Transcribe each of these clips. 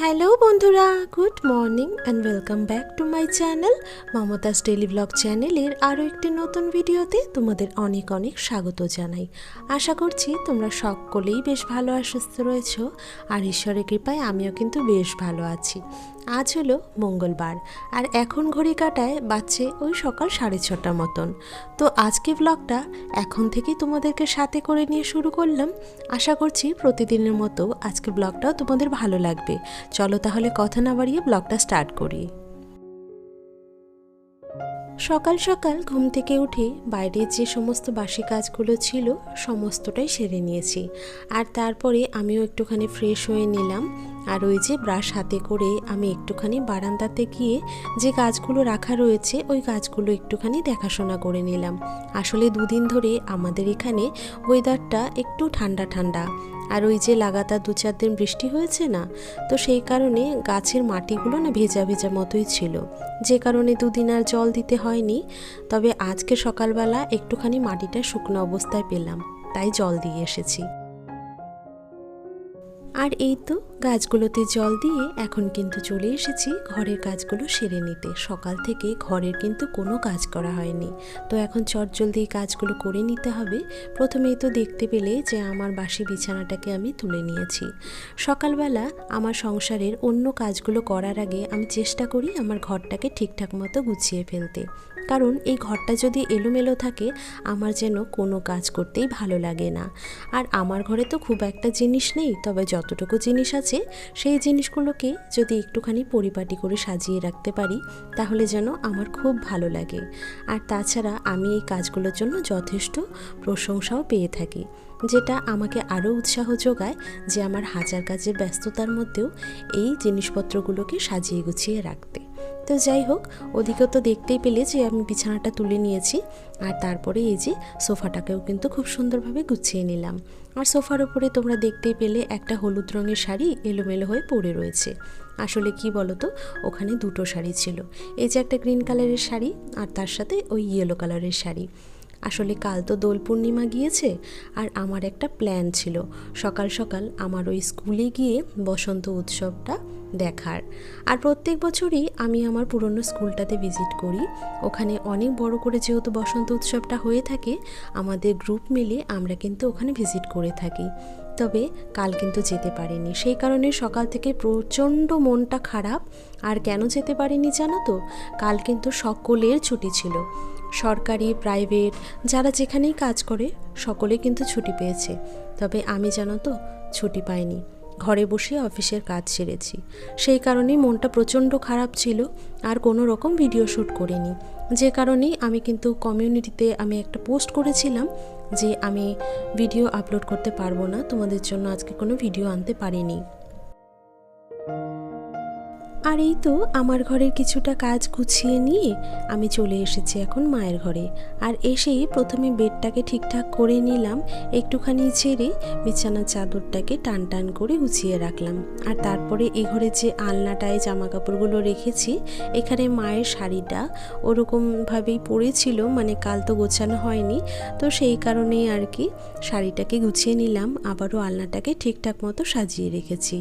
Hello বন্ধুরা, good morning and welcome back to my channel Mumtaz daily blog চ্যানেলের আরও একটি নতুন ভিডিওতে তোমাদের অনেক অনেক স্বাগত জানাই। আশা করছি তোমরা সকলেই বেশ ভালো আর সুস্থ রয়েছ, আর ঈশ্বরের কৃপায় আমিও কিন্তু বেশ ভালো আছি। আজ হলো মঙ্গলবার, আর এখন ঘড়ি কাটায় বাজছে ওই সকাল 6:30 মতন। তো আজকে ব্লগটা এখন থেকেই তোমাদেরকে সাথে করে নিয়ে শুরু করলাম। আশা করছি প্রতিদিনের মতো আজকে ব্লগটাও তোমাদের ভালো লাগবে। চলো তাহলে কথা না বাড়িয়ে ব্লগটা স্টার্ট করি। সকাল সকাল ঘুম থেকে উঠে বাইরের যে সমস্ত বাসি কাজগুলো ছিল সমস্তটাই সেরে নিয়েছি, আর তারপরে আমিও একটুখানি ফ্রেশ হয়ে নিলাম। আর ওই যে ব্রাশ হাতে করে আমি একটুখানি বারান্দাতে গিয়ে যে গাছগুলো রাখা রয়েছে ওই গাছগুলো একটুখানি দেখাশোনা করে নিলাম। আসলে দুদিন ধরে আমাদের এখানে ওয়েদারটা একটু ঠান্ডা ঠান্ডা, আর ওই যে লাগাতার 2-4 দিন বৃষ্টি হয়েছে না, তো সেই কারণে গাছের মাটিগুলো না ভেজা ভেজা মতোই ছিল, যে কারণে দুদিন আর জল দিতে হয়নি। তবে আজকে সকালবেলা একটুখানি মাটিটা শুকনো অবস্থায় পেলাম, তাই জল দিয়ে এসেছি। আর এই তো গাছগুলোতে জল দিয়ে এখন কিন্তু চলে এসেছি ঘরের কাজগুলো সেরে নিতে। সকাল থেকে ঘরের কিন্তু কোনো কাজ করা হয়নি, তো এখন চটজলদি কাজগুলো করে নিতে হবে। প্রথমেই তো দেখতে পেলে যে আমার বাসি বিছানাটাকে আমি তুলে নিয়েছি। সকালবেলা আমার সংসারের অন্য কাজগুলো করার আগে আমি চেষ্টা করি আমার ঘরটাকে ঠিকঠাক মতো গুছিয়ে ফেলতে, কারণ এই ঘরটা যদি এলোমেলো থাকে আমার যেন কোনো কাজ করতেই ভালো লাগে না। আর আমার ঘরে তো খুব একটা জিনিস নেই, তবে যতটুকু জিনিস আছে সেই জিনিসগুলোকে যদি একটুখানি পরিপাটি করে সাজিয়ে রাখতে পারি তাহলে যেন আমার খুব ভালো লাগে। আর তাছাড়া আমি এই কাজগুলোর জন্য যথেষ্ট প্রশংসাও পেয়ে থাকি, যেটা আমাকে আরও উৎসাহ যোগায় যে আমার হাজার কাজের ব্যস্ততার মধ্যেও এই জিনিসপত্রগুলোকে সাজিয়ে গুছিয়ে রাখতে। তো যাই হোক, ওদিকেও তো দেখতেই পেলে যে আমি বিছানাটা তুলে নিয়েছি, আর তারপরে এই যে সোফাটাকেও কিন্তু খুব সুন্দরভাবে গুছিয়ে নিলাম। আর সোফার উপরে তোমরা দেখতেই পেলে একটা হলুদ রঙের শাড়ি এলোমেলো হয়ে পড়ে রয়েছে। আসলে কি বলো তো, ওখানে দুটো শাড়ি ছিল, এই যে একটা গ্রিন কালারের শাড়ি আর তার সাথে ওই ইয়েলো কালারের শাড়ি। আসলে কাল তো দোল পূর্ণিমা গিয়েছে, আর আমার একটা প্ল্যান ছিল সকাল সকাল আমার ওই স্কুলে গিয়ে বসন্ত উৎসবটা দেখার। আর প্রত্যেক বছরই আমি আমার পুরনো স্কুলটাতে ভিজিট করি। ওখানে অনেক বড় করে যেহেতু বসন্ত উৎসবটা হয়ে থাকে, আমাদের গ্রুপ মিলে আমরা কিন্তু ওখানে ভিজিট করে থাকি। তবে কাল কিন্তু যেতে পারিনি, সেই কারণে সকাল থেকে প্রচণ্ড মনটা খারাপ। আর কেন যেতে পারিনি জানো তো, কাল কিন্তু সকলের ছুটি ছিল। সরকারি, প্রাইভেট যারা যেখানেই কাজ করে সকলে কিন্তু ছুটি পেয়েছে, তবে আমি জানো তো ছুটি পাইনি। ঘরে বসে অফিসের কাজ সেরেছি, সেই কারণেই মনটা প্রচণ্ড খারাপ ছিল, আর কোনো রকম ভিডিও শ্যুট করিনি। যে কারণেই আমি কিন্তু কমিউনিটিতে আমি একটা পোস্ট করেছিলাম যে আমি ভিডিও আপলোড করতে পারবো না, তোমাদের জন্য আজকে কোনো ভিডিও আনতে পারিনি। আর এই তো আমার ঘরের কিছুটা কাজ গুছিয়ে নিয়ে আমি চলে এসেছি এখন মায়ের ঘরে। আর এসেই প্রথমে বেডটাকে ঠিকঠাক করে নিলাম, একটুখানি ছেড়ে বিছানার চাদরটাকে টান টান করে গুছিয়ে রাখলাম। আর তারপরে এই ঘরে যে আলনাটায় জামা কাপড়গুলো রেখেছি, এখানে মায়ের শাড়িটা ওরকমভাবেই পড়েছিল, মানে কাল তো গোছানো হয়নি, তো সেই কারণেই আর কি শাড়িটাকে গুছিয়ে নিলাম, আবারও আলনাটাকে ঠিকঠাক মতো সাজিয়ে রেখেছি।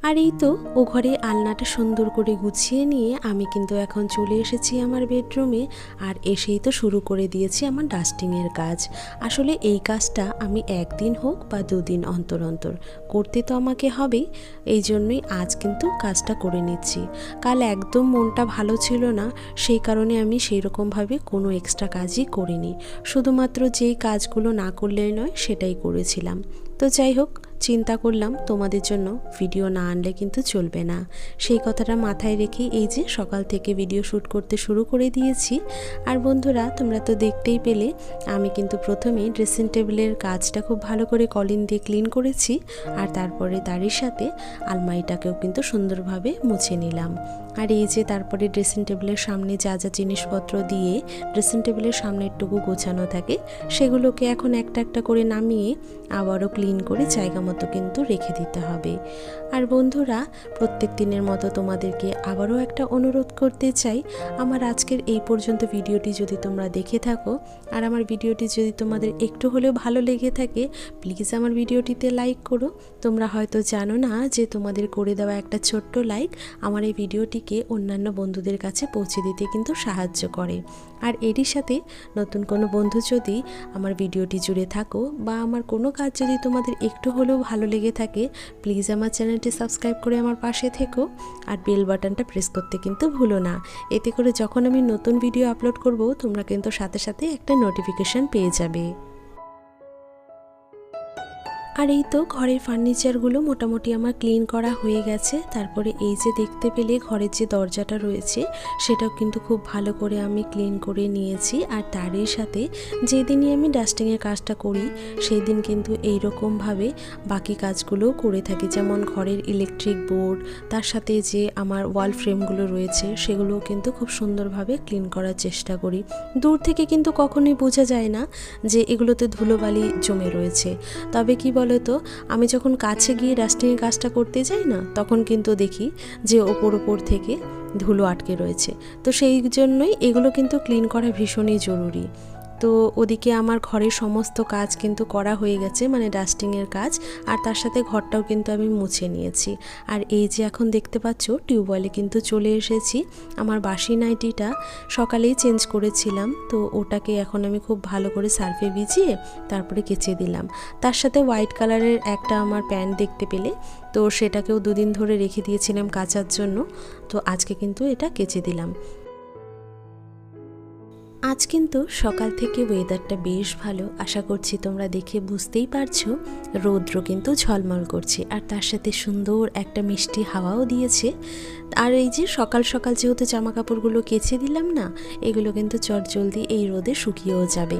আর এই তো ও ঘরে আলনাটা সুন্দর করে গুছিয়ে নিয়ে আমি কিন্তু এখন চলে এসেছি আমার বেডরুমে। আর এসেই তো শুরু করে দিয়েছি আমার ডাস্টিংয়ের কাজ। আসলে এই কাজটা আমি একদিন হোক বা 2 দিন অন্তর অন্তর করতে তো আমাকে হবেই, এই জন্যই আজ কিন্তু কাজটা করে নিচ্ছি। কাল একদম মনটা ভালো ছিল না, সেই কারণে আমি সেই রকমভাবে কোনো এক্সট্রা কাজই করিনি, শুধুমাত্র যেই কাজগুলো না করলেই নয় সেটাই করেছিলাম। তো যাই হোক, চিন্তা করলাম তোমাদের জন্য ভিডিও না আনলে কিন্তু চলবে না, সেই কথাটা মাথায় রেখে এই যে সকাল থেকে ভিডিও শ্যুট করতে শুরু করে দিয়েছি। আর বন্ধুরা, তোমরা তো দেখতেই পেলে আমি কিন্তু প্রথমে ড্রেসিং টেবিলের কাজটা খুব ভালো করে কলিন দিয়ে ক্লিন করেছি, আর তারপরে তারই সাথে আলমারিটাকেও কিন্তু সুন্দরভাবে মুছে নিলাম। আর এই যে তারপরে ড্রেসিং টেবিলের সামনে যা যা জিনিসপত্র দিয়ে ড্রেসিং টেবিলের সামনে একটুকু গোছানো থাকে সেগুলোকে এখন একটা একটা করে নামিয়ে আবারও ক্লিন করে জায়গা মতো কিন্তু রেখে দিতে হবে। আর বন্ধুরা, প্রত্যেক দিনের মতো তোমাদেরকে আবারও একটা অনুরোধ করতে চাই, আমার আজকের এই পর্যন্ত ভিডিওটি যদি তোমরা দেখে থাকো আর আমার ভিডিওটি যদি তোমাদের একটু হলেও ভালো লেগে থাকে, প্লিজ আমার ভিডিওটিতে লাইক করো। তোমরা হয়তো জানো না যে তোমাদের করে দেওয়া একটা ছোট্ট লাইক আমার এই ভিডিওটিকে অন্যান্য বন্ধুদের কাছে পৌঁছে দিতে কিন্তু সাহায্য করে। আর এরই সাথে নতুন কোনো বন্ধু যদি আমার ভিডিওটি জুড়ে থাকো বা আমার কোনো কাজ যদি তোমাদের একটু হলেও ভালো লেগে থাকে, প্লিজ আমার চ্যানেলটি সাবস্ক্রাইব করে আমার পাশে থেকো আর বেল বাটনটা প্রেস করতে কিন্তু ভুলো না। এতে করে যখন আমি নতুন ভিডিও আপলোড করব তোমরা কিন্তু সাথে সাথে একটা নোটিফিকেশান পেয়ে যাবে। আর এই তো ঘরের ফার্নিচারগুলো মোটামুটি আমার ক্লিন করা হয়ে গেছে। তারপরে এই যে দেখতে পেলে ঘরের যে দরজাটা রয়েছে সেটাও কিন্তু খুব ভালো করে আমি ক্লিন করে নিয়েছি। আর তারই সাথে যেদিনই আমি ডাস্টিংয়ের কাজটা করি সেই দিন কিন্তু এইরকমভাবে বাকি কাজগুলোও করে থাকি, যেমন ঘরের ইলেকট্রিক বোর্ড, তার সাথে যে আমার ওয়াল ফ্রেমগুলো রয়েছে সেগুলোও কিন্তু খুব সুন্দরভাবে ক্লিন করার চেষ্টা করি। দূর থেকে কিন্তু কখনোই বোঝা যায় না যে এগুলোতে ধুলোবালি জমে রয়েছে। তবে কি বলতো, আমি যখন কাছে গিয়ে ডাস্টিংয়ের কাজটা করতে যাই না, তখন কিন্তু দেখি যে ওপর থেকে ধুলো আটকে রয়েছে। তো সেই জন্যই এগুলো কিন্তু ক্লিন করা ভীষণই জরুরি। তো ওদিকে আমার ঘরের সমস্ত কাজ কিন্তু করা হয়ে গেছে, মানে ডাস্টিংয়ের কাজ, আর তার সাথে ঘরটাও কিন্তু আমি মুছে নিয়েছি। আর এই যে এখন দেখতে পাচ্ছ টিউবওয়েলে কিন্তু চলে এসেছি। আমার বাসি নাইটিটা সকালেই চেঞ্জ করেছিলাম, তো ওটাকে এখন আমি খুব ভালো করে সার্ফে ভিজিয়ে তারপরে কেচে দিলাম। তার সাথে হোয়াইট কালারের একটা আমার প্যান্ট দেখতে পেলে, তো সেটাকেও দুদিন ধরে রেখে দিয়েছিলাম কাচার জন্য, তো আজকে কিন্তু এটা কেচে দিলাম। আজ কিন্তু সকাল থেকে ওয়েদারটা বেশ ভালো, আশা করছি তোমরা দেখে বুঝতেই পারছো। রৌদ্র কিন্তু ঝলমল করছে আর তার সাথে সুন্দর একটা মিষ্টি হাওয়াও দিয়েছে। আর এই যে সকাল সকাল যেহেতু জামা কাপড়গুলো কেচে দিলাম না, এগুলো কিন্তু চটজলদি এই রোদে শুকিয়েও যাবে।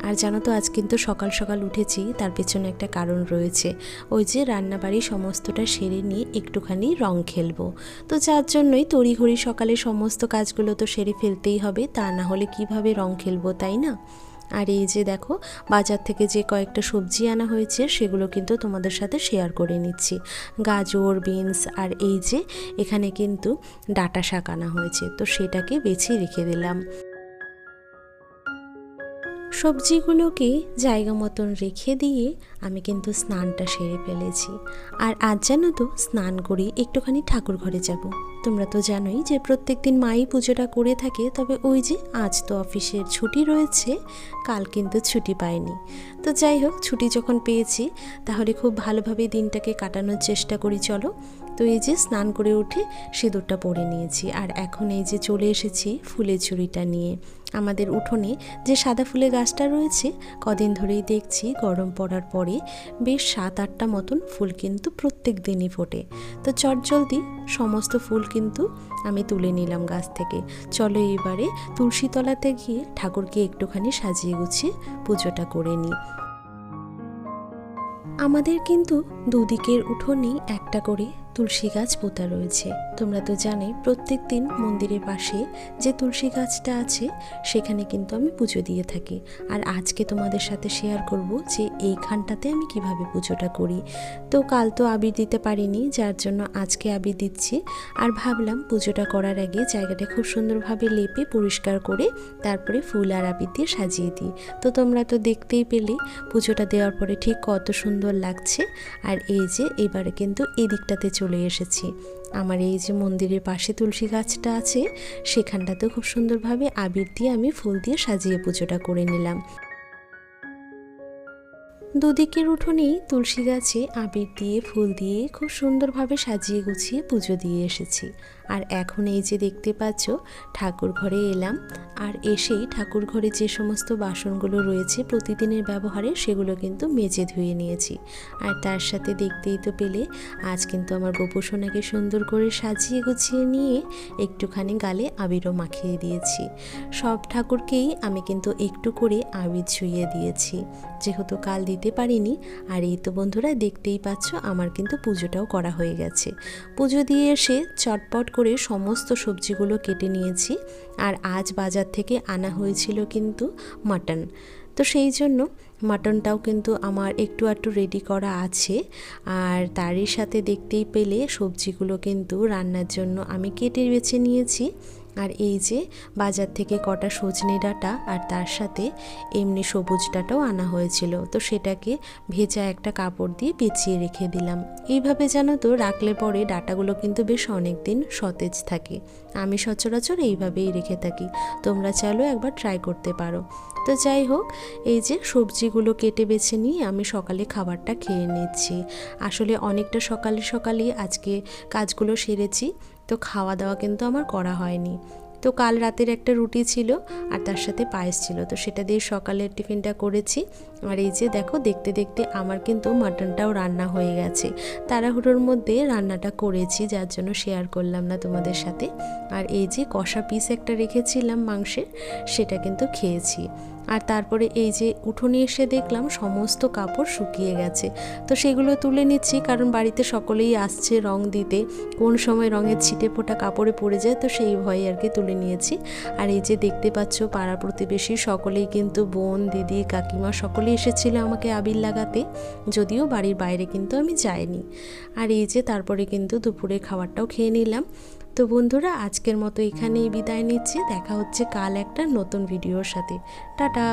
আর জানো তো, আজ কিন্তু সকাল সকাল উঠেছি, তার পেছনে একটা কারণ রয়েছে। ওই যে রান্নাবাড়ি সমস্তটা সেরে নিয়ে একটুখানি রং খেলবো, তো যার জন্যই তড়িঘড়ি সকালে সমস্ত কাজগুলো তো সেরে ফেলতেই হবে, তা না হলে কিভাবে রং খেলবো, তাই না? আর এই যে দেখো, বাজার থেকে যে কয়েকটা সবজি আনা হয়েছে সেগুলো কিন্তু তোমাদের সাথে শেয়ার করে নিচ্ছি। গাজর, বিনস, আর এই যে এখানে কিন্তু ডাঁটা শাক আনা হয়েছে, তো সেটাকে বেছে রেখে দিলাম। সবজিগুলোকে জায়গা মতন রেখে দিয়ে আমি কিন্তু স্নানটা সেরে ফেলেছি। আর আজ জানো তো, স্নান করে একটুখানি ঠাকুর ঘরে যাব। তোমরা তো জানোই যে প্রত্যেক দিন মাই পুজোটা করে থাকে, তবে ওই যে আজ তো অফিসের ছুটি রয়েছে, কাল কিন্তু ছুটি পাইনি। তো যাই হোক, ছুটি যখন পেয়েছি তাহলে খুব ভালোভাবে দিনটাকে কাটানোর চেষ্টা করি চলো। তো এই যে স্নান করে উঠে সিঁদুরটা পরে নিয়েছি, আর এখন এই যে চলে এসেছি ফুলের ঝুড়িটা নিয়ে। আমাদের উঠোনে যে সাদা ফুলের গাছটা রয়েছে, কদিন ধরেই দেখছি গরম পড়ার পরে বেশ 7-8টা মতন ফুল কিন্তু প্রত্যেক দিনই ফোটে। তো চটজলদি সমস্ত ফুল কিন্তু আমি তুলে নিলাম গাছ থেকে। চলো এবারে তুলসী তলাতে গিয়ে ঠাকুরকে একটুখানি সাজিয়ে গুছিয়ে পুজোটা করে নিই। আমাদের কিন্তু দুদিকের উঠোনেই একটা করে তুলসী গাছ পোতা রয়েছে। তোমরা তো জানোই প্রত্যেক দিন মন্দিরের পাশে যে তুলসী গাছটা আছে সেখানে কিন্তু আমি পুজো দিয়ে থাকি। আর আজকে তোমাদের সাথে শেয়ার করব যে এইখানটাতে আমি কিভাবে পুজোটা করি। তো কাল তো আবির দিতে পারিনি, যার জন্য আজকে আবির দিচ্ছি। আর ভাবলাম পুজোটা করার আগে জায়গাটা খুব সুন্দরভাবে লেপে পরিষ্কার করে তারপরে ফুল আর আবির দিয়ে সাজিয়ে দিই। তো তোমরা তো দেখতেই পেলে পুজোটা দেওয়ার পরে ঠিক কত সুন্দর লাগছে। আর এই যে এবারে কিন্তু এদিকটাতে চলে এসেছি। আমার এই যে মন্দিরের পাশে তুলসী গাছটা আছে সেখানটাতেও খুব সুন্দরভাবে আবির দিয়ে আমি ফুল দিয়ে সাজিয়ে পুজোটা করে নিলাম। দুদিকের উঠোনেই তুলসী গাছে আবির দিয়ে ফুল দিয়ে খুব সুন্দরভাবে সাজিয়ে গুছিয়ে পুজো দিয়ে এসেছি। আর এখন এই যে দেখতে পাচ্ছ ঠাকুর ঘরে এলাম, আর এসেই ঠাকুর ঘরে যে সমস্ত বাসনগুলো রয়েছে প্রতিদিনের ব্যবহারে সেগুলো কিন্তু মেজে ধুয়ে নিয়েছি। আর তার সাথে দেখতেই তো পেলে আজ কিন্তু আমার গোপুসোনাকে সুন্দর করে সাজিয়ে গুছিয়ে নিয়ে একটুখানি গালে আবিরও মাখিয়ে দিয়েছি। সব ঠাকুরকেই আমি কিন্তু একটু করে আবির ছুঁয়ে দিয়েছি, যেহেতু কাল দিতে পারিনি। আর এই তো বন্ধুরা দেখতেই পাচ্ছ আমার কিন্তু পুজোটাও করা হয়ে গেছে। পুজো দিয়ে এসে চটপট করে সমস্ত সবজিগুলো কেটে নিয়েছি। আর আজ বাজার থেকে আনা হয়েছিল কিন্তু মাটন, তো সেই জন্য মাটনটাও কিন্তু আমার একটু একটু রেডি করা আছে। আর তারই সাথে দেখতেই পেলে সবজিগুলো কিন্তু রান্নার জন্য আমি কেটে বেছে নিয়েছি। আর এই যে বাজার থেকে কটা সজনে ডাঁটা আর তার সাথে এমনি সবুজ ডাঁটাও আনা হয়েছিল, তো সেটাকে ভেজা একটা কাপড় দিয়ে পেঁচিয়ে রেখে দিলাম। এইভাবে জানো তো রাখলে পরে ডাঁটাগুলো কিন্তু বেশ অনেক দিন সতেজ থাকে। আমি সচরাচর এইভাবেই রেখে থাকি, তোমরা চাইলেও একবার ট্রাই করতে পারো। তো যাই হোক, এই যে সবজিগুলো কেটে বেছে নিয়ে আমি সকালে খাবারটা খেয়ে নিচ্ছি। আসলে অনেকটা সকালেই আজকে কাজগুলো সেরেছি, তো খাওয়া দাওয়া কিন্তু আমার করা হয়নি। তো কাল রাতের একটা রুটি ছিল আর তার সাথে পায়েস ছিল, তো সেটা দিয়ে সকালের টিফিনটা করেছি। আর এই যে দেখো দেখতে দেখতে আমার কিন্তু মাটনটাও রান্না হয়ে গেছে। তাড়াহুড়োর মধ্যে রান্নাটা করেছি, যার জন্য শেয়ার করলাম না তোমাদের সাথে। আর এই যে কষা পিস একটা রেখেছিলাম মাংসের, সেটা কিন্তু খেয়েছি। আর তারপরে এই যে উঠোনে এসে দেখলাম সমস্ত কাপড় শুকিয়ে গেছে, তো সেগুলো তুলে নিচ্ছি, কারণ বাড়িতে সকলেই আসছে রং দিতে, কোন সময় রঙের ছিটে ফোটা কাপড়ে পড়ে যায়, তো সেই ভয়ে আর কি তুলে নিয়েছি। আর এই যে দেখতে পাচ্ছ পাড়া প্রতিবেশী সকলেই কিন্তু বোন, দিদি, কাকিমা সকলেই এসেছিল আমাকে আবির লাগাতে, যদিও বাড়ির বাইরে কিন্তু আমি যাইনি। আর এই যে তারপরে কিন্তু দুপুরে খাবারটাও খেয়ে নিলাম। তো বন্ধুরা, আজকের মতো এখানেই বিদায় নিচ্ছি। দেখা হচ্ছে কাল একটা নতুন ভিডিওর সাথে। টাটা।